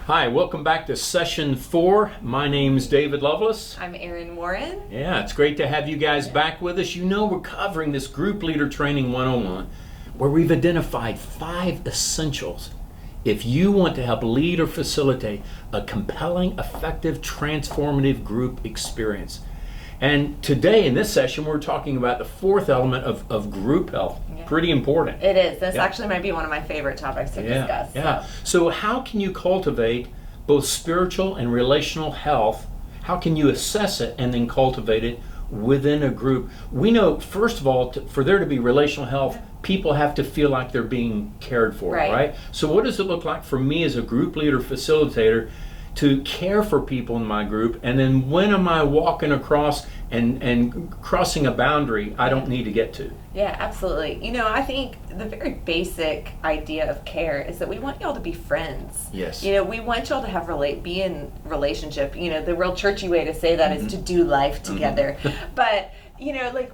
Hi, welcome back to session 4. My name's David Lovelace. I'm Erin Warren. Yeah, it's great to have you guys back with us. You know, we're covering this Group Leader Training 101, where we've identified 5 essentials if you want to help lead or facilitate a compelling, effective, transformative group experience. And today in this session, we're talking about the 4th element of group health. Yeah. Pretty important. It is. This actually might be one of my favorite topics to discuss. Yeah. So how can you cultivate both spiritual and relational health? How can you assess it and then cultivate it within a group? We know, first of all, for there to be relational health, people have to feel like they're being cared for, right? So what does it look like for me as a group leader facilitator to care for people in my group, and then when am I walking across and crossing a boundary I don't need to get to? Yeah, absolutely. You know, I think the very basic idea of care is that we want y'all to be friends. Yes. You know, we want y'all to have be in relationship. You know, the real churchy way to say that is to do life together. But you know, like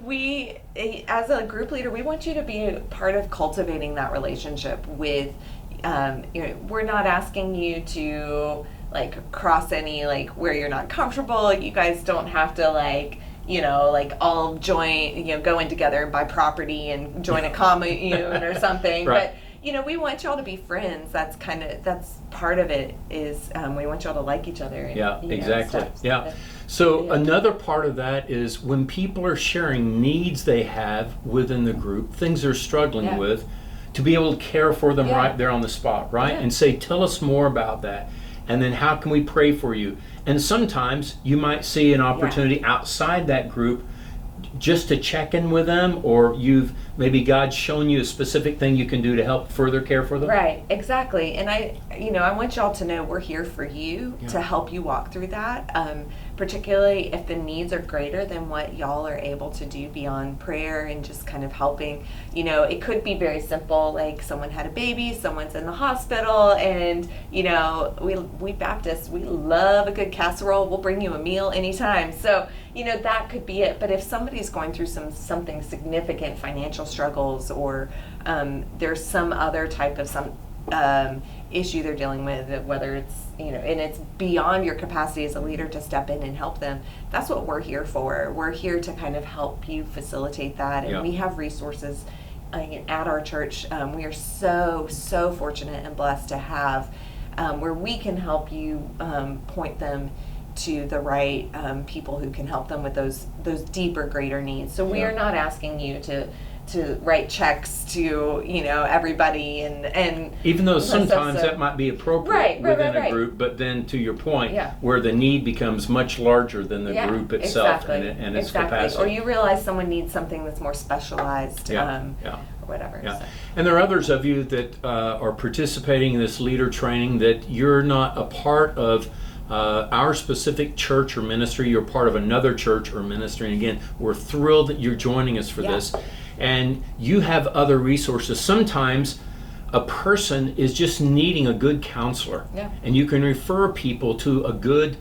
as a group leader, we want you to be a part of cultivating that relationship with. You know, we're not asking you to cross any where you're not comfortable. You guys don't have to all join, go in together and buy property and join a commune or something. Right. But you know, we want y'all to be friends. That's part of it is we want y'all to like each other. And, yeah, exactly. Stuff. Yeah. So another part of that is when people are sharing needs they have within the group, things they're struggling with, to be able to care for them right there on the spot, right? And say, tell us more about that. And then how can we pray for you? And sometimes you might see an opportunity outside that group just to check in with them, or maybe God's shown you a specific thing you can do to help further care for them. Right, exactly. And I want y'all to know we're here for you to help you walk through that, particularly if the needs are greater than what y'all are able to do beyond prayer and just kind of helping. You know, it could be very simple, like someone had a baby, someone's in the hospital, and you know, we Baptists, we love a good casserole. We'll bring you a meal anytime. So you know, that could be it. But if somebody's going through something significant, financial struggles, or there's some other type of issue they're dealing with, whether it's, you know, and it's beyond your capacity as a leader to step in and help them, that's what we're here for. We're here to kind of help you facilitate that. And we have resources at our church. We are so fortunate and blessed to have where we can help you point them to the right people who can help them with those deeper, greater needs. So we are not asking you to write checks to, you know, everybody and even though sometimes that might be appropriate within a group, but then to your point, where the need becomes much larger than the group itself and its capacity. Or you realize someone needs something that's more specialized, or whatever. Yeah. So. And there are others of you that are participating in this leader training that you're not a part of our specific church or ministry. You're part of another church or ministry. And again, we're thrilled that you're joining us for this. And you have other resources. Sometimes a person is just needing a good counselor. And you can refer people to a good,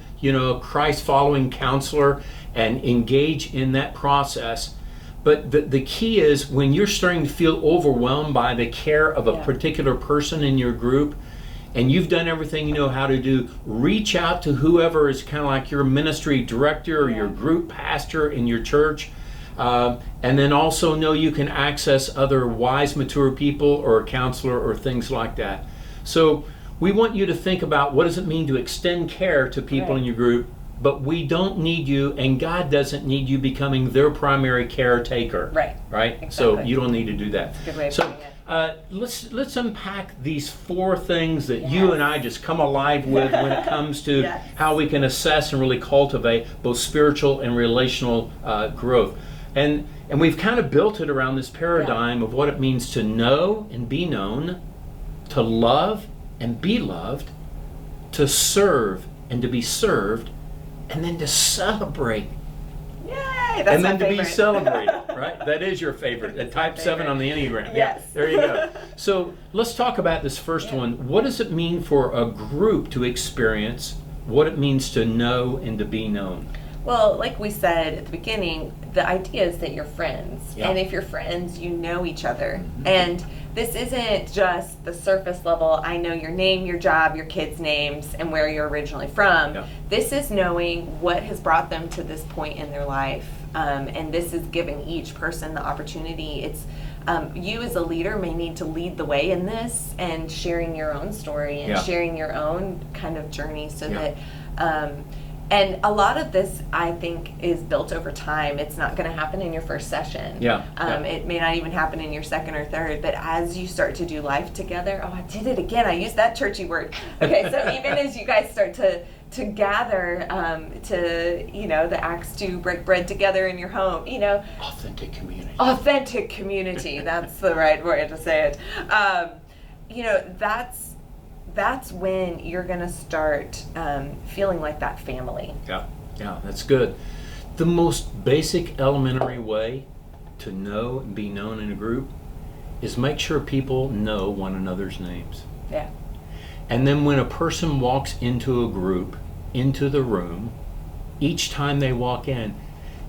Christ-following counselor and engage in that process. But the key is when you're starting to feel overwhelmed by the care of a particular person in your group, and you've done everything you know how to do, reach out to whoever is kind of like your ministry director or your group pastor in your church. And then also know you can access other wise, mature people or a counselor or things like that. So we want you to think about, what does it mean to extend care to people in your group? But we don't need you, and God doesn't need you becoming their primary caretaker. Right? Exactly. So you don't need to do that. That's a good way of putting it. Let's unpack these 4 things that you and I just come alive with when it comes to how we can assess and really cultivate both spiritual and relational growth. And we've kind of built it around this paradigm of what it means to know and be known, to love and be loved, to serve and to be served, and then to celebrate. Yay! That's and my then to favorite. be celebrated, right? That is your favorite. At type 7 on the Enneagram. Yes. Yeah, there you go. So let's talk about this first one. What does it mean for a group to experience what it means to know and to be known? Well, like we said at the beginning, the idea is that you're friends. Yeah. And if you're friends, you know each other. Mm-hmm. And this isn't just the surface level, I know your name, your job, your kids' names, and where you're originally from. Yeah. This is knowing what has brought them to this point in their life. And this is giving each person the opportunity. It's you as a leader may need to lead the way in this and sharing your own story and Yeah. sharing your own kind of journey so Yeah. that and a lot of this, I think, is built over time. It's not going to happen in your first session. Yeah. It may not even happen in your second or third. But as you start to do life together, I did it again. I used that churchy word. Okay, so even as you guys start to gather, the Acts 2, break bread together in your home, Authentic community. Authentic community. That's the right way to say it. That's when you're going to start feeling like that family. Yeah, that's good. The most basic elementary way to know and be known in a group is make sure people know one another's names. Yeah. And then when a person walks into a group, into the room, each time they walk in,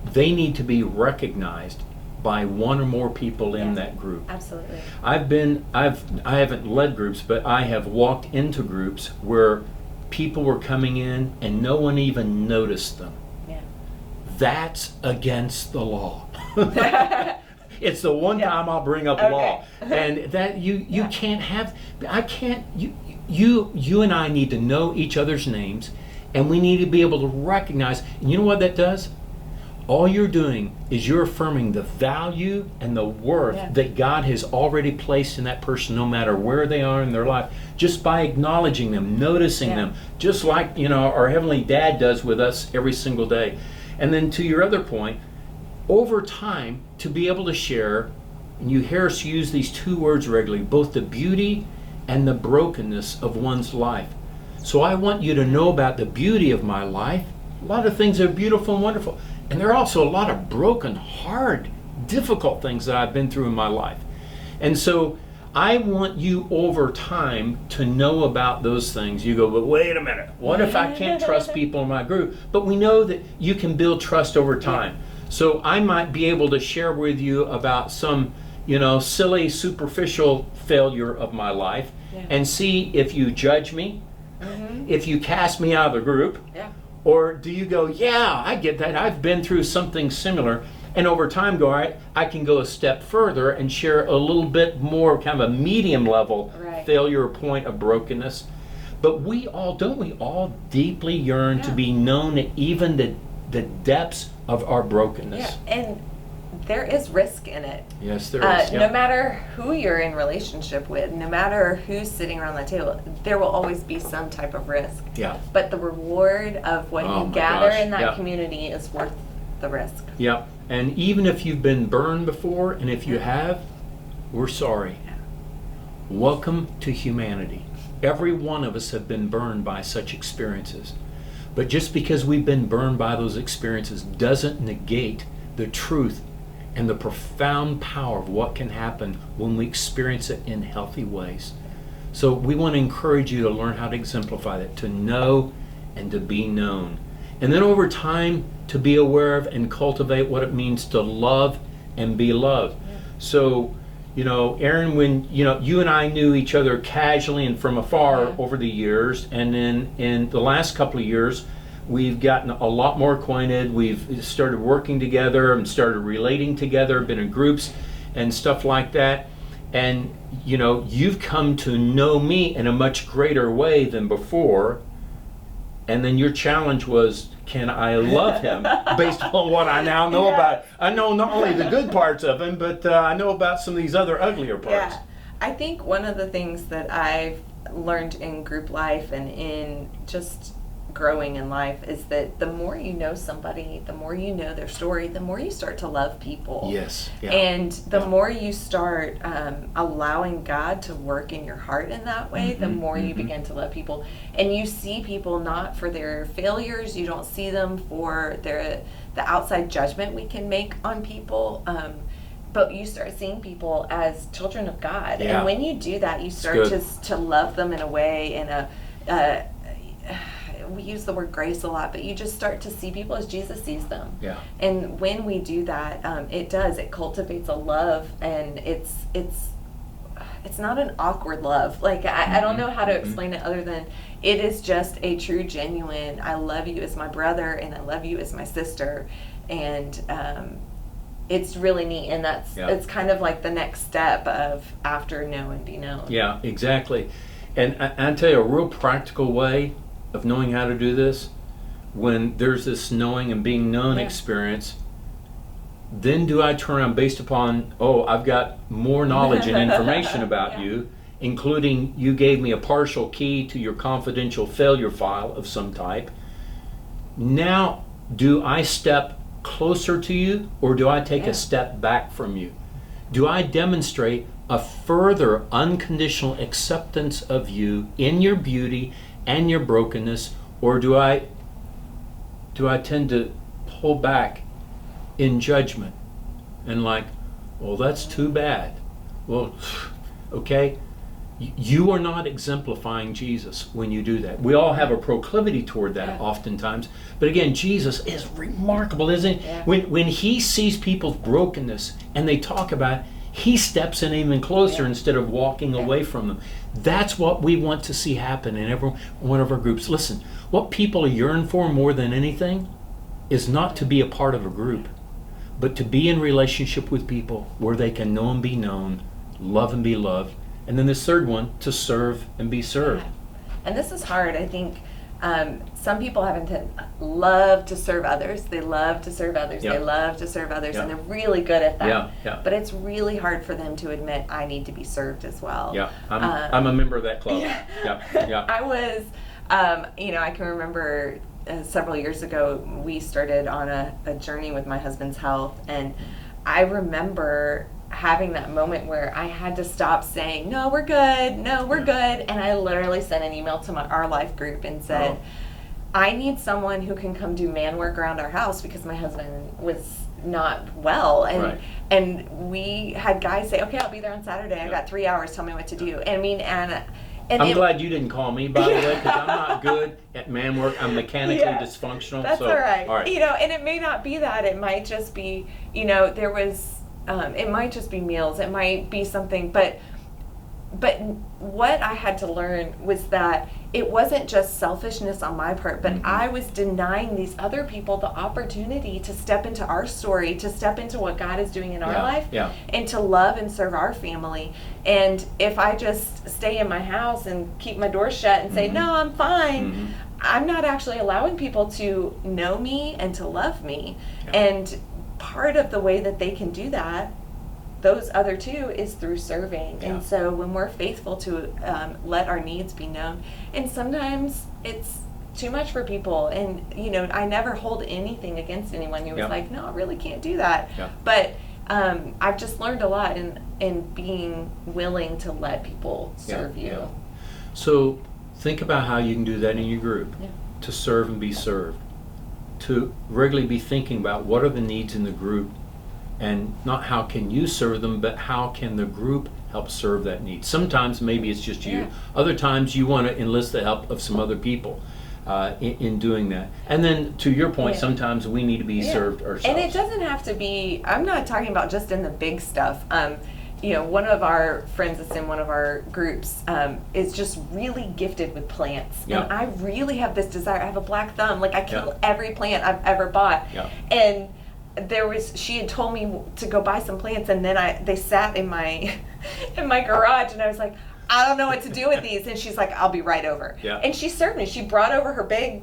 they need to be recognized by one or more people in that group. Absolutely. I haven't led groups, but I have walked into groups where people were coming in and no one even noticed them. Yeah. That's against the law. It's the one time I'll bring up law. And that you can't have, you and I need to know each other's names, and we need to be able to recognize, and you know what that does? All you're doing is you're affirming the value and the worth that God has already placed in that person, no matter where they are in their life, just by acknowledging them, noticing them, just like our Heavenly Dad does with us every single day. And then to your other point, over time, to be able to share, and you hear us use these two words regularly, both the beauty and the brokenness of one's life. So I want you to know about the beauty of my life. A lot of things are beautiful and wonderful. And there are also a lot of broken, hard, difficult things that I've been through in my life. And so I want you over time to know about those things. You go, but wait a minute, what if I can't trust people in my group? But we know that you can build trust over time. So I might be able to share with you about some, silly, superficial failure of my life and see if you judge me, if you cast me out of the group. Or do you go, yeah, I get that. I've been through something similar. And over time go, all right, I can go a step further and share a little bit more kind of a medium level failure or point of brokenness. But we all deeply yearn to be known at even the depths of our brokenness. Yeah, and there is risk in it. Yes, there is. No matter who you're in relationship with, no matter who's sitting around that table, there will always be some type of risk. Yeah. But the reward of what you gather in that community is worth the risk. Yeah. And even if you've been burned before, and if you have, we're sorry. Welcome to humanity. Every one of us have been burned by such experiences. But just because we've been burned by those experiences doesn't negate the truth and the profound power of what can happen when we experience it in healthy ways. So we want to encourage you to learn how to exemplify that, to know and to be known. And then over time, to be aware of and cultivate what it means to love and be loved. So, Aaron, when, you and I knew each other casually and from afar over the years, and then in the last couple of years, we've gotten a lot more acquainted. We've started working together and started relating together, been in groups and stuff like that. And, you've come to know me in a much greater way than before. And then your challenge was, can I love him based on what I now know about? I know not only the good parts of him, but I know about some of these other uglier parts. Yeah. I think one of the things that I've learned in group life and in just growing in life is that the more you know somebody, the more you know their story, the more you start to love people. Yes. Yeah. And the more you start allowing God to work in your heart in that way, the more you begin to love people. And you see people not for their failures, you don't see them for the outside judgment we can make on people. But you start seeing people as children of God. Yeah. And when you do that, you start to love them in a way, we use the word grace a lot, but you just start to see people as Jesus sees them. Yeah. And when we do that, it cultivates a love, and it's not an awkward love. Like, I don't know how to explain it other than it is just a true, genuine, I love you as my brother and I love you as my sister. And it's really neat. And it's kind of like the next step of after know and be known. Yeah, exactly. And I tell you, a real practical way of knowing how to do this, when there's this knowing and being known experience, then do I turn around based upon, I've got more knowledge and information about you, including you gave me a partial key to your confidential failure file of some type. Now, do I step closer to you, or do I take a step back from you? Do I demonstrate a further unconditional acceptance of you in your beauty and your brokenness, or do I tend to pull back in judgment and like, well, that's too bad. Well, okay, you are not exemplifying Jesus when you do that. We all have a proclivity toward that oftentimes, but again, Jesus is remarkable, isn't he? Yeah. When he sees people's brokenness and they talk about it, he steps in even closer instead of walking away from them. That's what we want to see happen in every one of our groups. Listen, what people yearn for more than anything is not to be a part of a group, but to be in relationship with people where they can know and be known, love and be loved. And then this third one, to serve and be served. And this is hard. I think some people happen to love to serve others. They love to serve others. They love to serve others, and they're really good at that. But it's really hard for them to admit, I need to be served as well. Yeah, I'm a member of that club. Yeah. I was, I can remember several years ago, we started on a journey with my husband's health, and I remember having that moment where I had to stop saying, no, we're good, and I literally sent an email to our life group and said, I need someone who can come do man work around our house because my husband was not well, and we had guys say, okay, I'll be there on Saturday. I got 3 hours, tell me what to do. And I'm glad you didn't call me, by the way, because I'm not good at man work. I'm mechanically dysfunctional. That's all right. And it may not be that. It might just be, there was, it might just be meals. It might be something. But what I had to learn was that it wasn't just selfishness on my part, but I was denying these other people the opportunity to step into our story, to step into what God is doing in our life, and to love and serve our family. And if I just stay in my house and keep my door shut and say, no, I'm fine, I'm not actually allowing people to know me and to love me. And part of the way that they can do that, those other two, is through serving. And so when we're faithful to let our needs be known, and sometimes it's too much for people, and I never hold anything against anyone who was like, no, I really can't do that. But I've just learned a lot in being willing to let people serve you. So think about how you can do that in your group, to serve and be served, to regularly be thinking about what are the needs in the group. And not how can you serve them, but how can the group help serve that need. Sometimes maybe it's just you. Other times you want to enlist the help of some other people in doing that. And then to your point, sometimes we need to be served ourselves. And it doesn't have to be, I'm not talking about just in the big stuff. One of our friends that's in one of our groups is just really gifted with plants. And I really have this desire. I have a black thumb. Like, I kill every plant I've ever bought. And she had told me to go buy some plants, and then they sat in my garage, and I was like, I don't know what to do with these. And she's like, I'll be right over. And she served me. She brought over her big,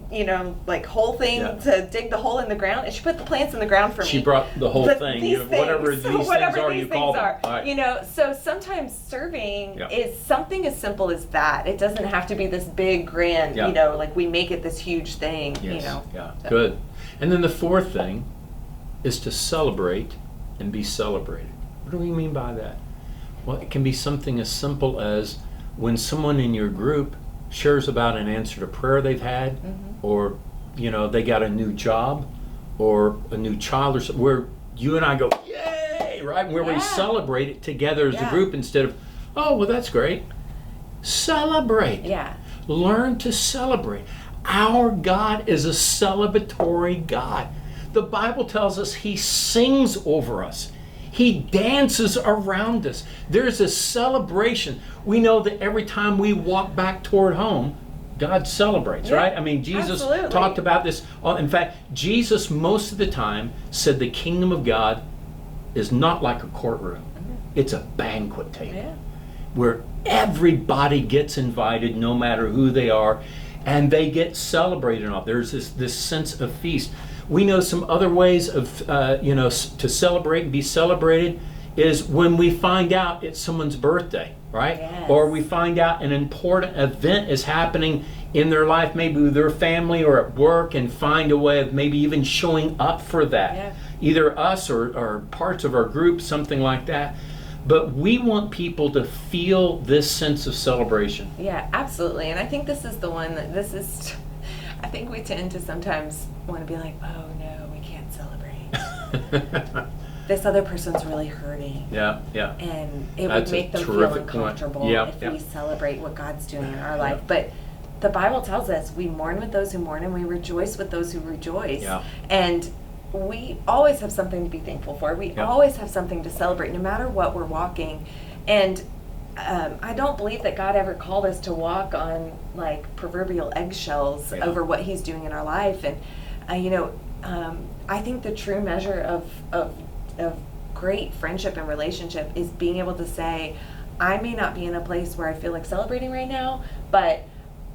whole thing to dig the hole in the ground, and she put the plants in the ground for me. She brought the whole thing, whatever these things are, you call them. Right. So sometimes serving is something as simple as that. It doesn't have to be this big, grand, like we make it this huge thing. Good. And then the fourth thing is to celebrate and be celebrated. What do we mean by that? Well, it can be something as simple as when someone in your group shares about an answer to prayer they've had, or they got a new job or a new child, or something, where you and I go, yay, right? Where we celebrate it together as a group instead of, oh, well, that's great. Celebrate. Learn to celebrate. Our God is a celebratory God. The Bible tells us He sings over us. He dances around us. There's a celebration. We know that every time we walk back toward home, God celebrates, right? I mean, Jesus talked about this. In fact, Jesus most of the time said the kingdom of God is not like a courtroom. It's a banquet table where everybody gets invited, no matter who they are, and they get celebrated off. There's this sense of feast. We know some other ways of, to celebrate and be celebrated is when we find out it's someone's birthday, right? Yes. Or we find out an important event is happening in their life, maybe with their family or at work, and find a way of maybe even showing up for that. Yeah. Either us or parts of our group, something like that. But we want people to feel this sense of celebration. Yeah, absolutely. And I think this is the one that I think we tend to sometimes want to be like, oh no, we can't celebrate. This other person's really hurting. Yeah. And it That's would make them feel uncomfortable if we celebrate what God's doing in our life. But the Bible tells us we mourn with those who mourn and we rejoice with those who rejoice. Yeah. And we always have something to be thankful for. We always have something to celebrate, no matter what we're walking. And I don't believe that God ever called us to walk on like proverbial eggshells over what He's doing in our life. And I think the true measure of great friendship and relationship is being able to say, I may not be in a place where I feel like celebrating right now, but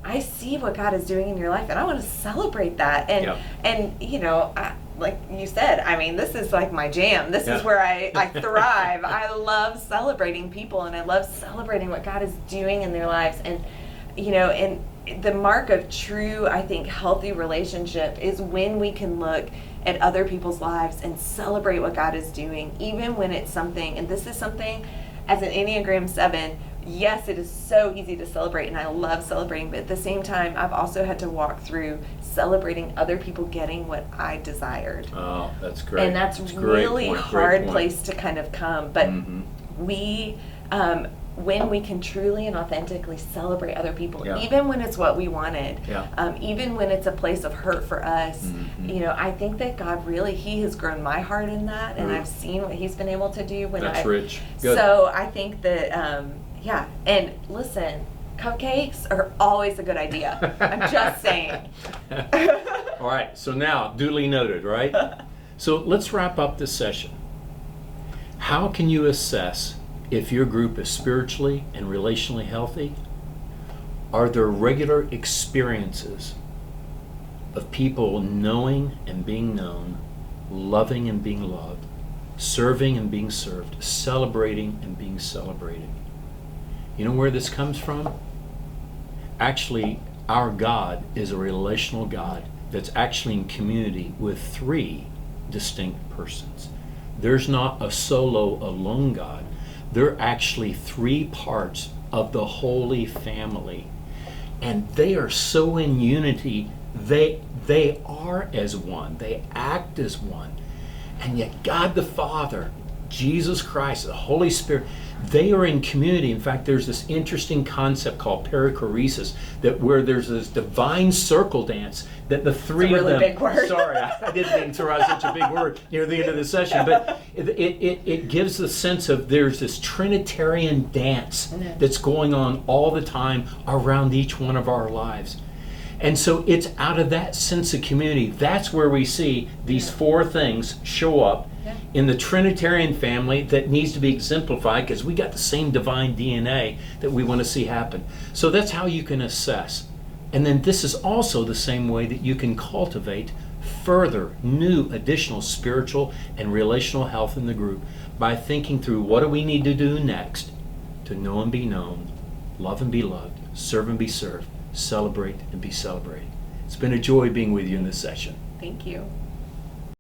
I see what God is doing in your life, and I want to celebrate that. And like you said, I mean, this is like my jam. This is where I thrive. I love celebrating people, and I love celebrating what God is doing in their lives. And and the mark of true, I think, healthy relationship is when we can look at other people's lives and celebrate what God is doing, even when it's something, and this is something as an Enneagram 7, yes, it is so easy to celebrate, and I love celebrating, but at the same time, I've also had to walk through celebrating other people getting what I desired. Oh, that's great. And that's really hard place to kind of come, but we, when we can truly and authentically celebrate other people, even when it's what we wanted, even when it's a place of hurt for us, I think that God really, He has grown my heart in that, and I've seen what He's been able to do when That's rich. Good. So I think that, and listen, cupcakes are always a good idea. I'm just saying. All right, so now, duly noted, right? So let's wrap up this session. How can you assess if your group is spiritually and relationally healthy? Are there regular experiences of people knowing and being known, loving and being loved, serving and being served, celebrating and being celebrated? You know where this comes from? Actually, our God is a relational God that's actually in community with 3 distinct persons. There's not a solo, alone God. They're actually 3 parts of the Holy Family. And they are so in unity, they are as one. They act as one. And yet God the Father, Jesus Christ, the Holy Spirit, they are in community. In fact, there's this interesting concept called perichoresis, that where there's this divine circle dance that the 3 of them. Big word. Sorry, I didn't mean to throw out such a big word near the end of the session, but it gives the sense of there's this Trinitarian dance that's going on all the time around each one of our lives. And so it's out of that sense of community, that's where we see these 4 things show up in the Trinitarian family that needs to be exemplified, because we got the same divine DNA that we want to see happen. So that's how you can assess. And then this is also the same way that you can cultivate further new additional spiritual and relational health in the group by thinking through, what do we need to do next to know and be known, love and be loved, serve and be served, celebrate and be celebrated. It's been a joy being with you in this session. Thank you.